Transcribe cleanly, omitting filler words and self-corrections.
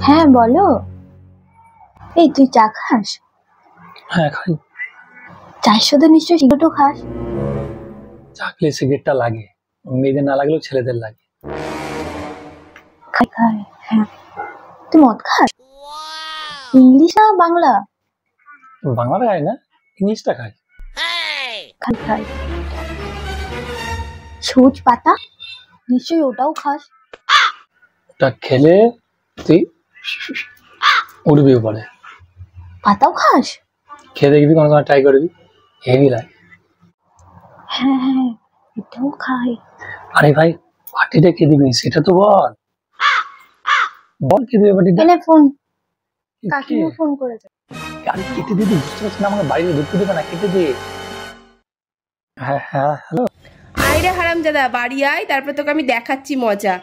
হ্যাঁ বলো। এই তুই চা খাস? হ্যাঁ খাই। চায়ের সাথে নিশ্চয়ই সিগারেটও খাস? চাকলে সিগারেটটা লাগে, মেয়েদের না লাগলেও ছেলেদের লাগে। খাই খাই, হ্যাঁ। তুই মদ খাস? ইংলিশ না বাংলা? বাংলাটা খাই না, ইংলিশটা খাই। খাই খাই। সবুজ পাতা নিশ্চয়ই ওটাও খাস? ওটা খেলে তুই উড়বি উপরে। পাতাও খাস? খেয়ে দেখবি, কোনো সময় ট্রাই করবি, হেভি লাগে। হ্যাঁ হ্যাঁ, এটাও খাই। আরে ভাই, পার্টিটা কে দিবি সেটা তো বল, বল কে দিবে পার্টিটা? এনে ফোন, কাকিমা ফোন করেছে। আরে কেটে দিবি, বুঝতে পারছিস না, আমাকে বাইরে ঢুকতে দেবে না, কেটে দে। হ্যাঁ হ্যাঁ হ্যালো। আয় রে হারামজাদা, বাড়ি আয়, তারপর তোকে আমি দেখাচ্ছি মজা।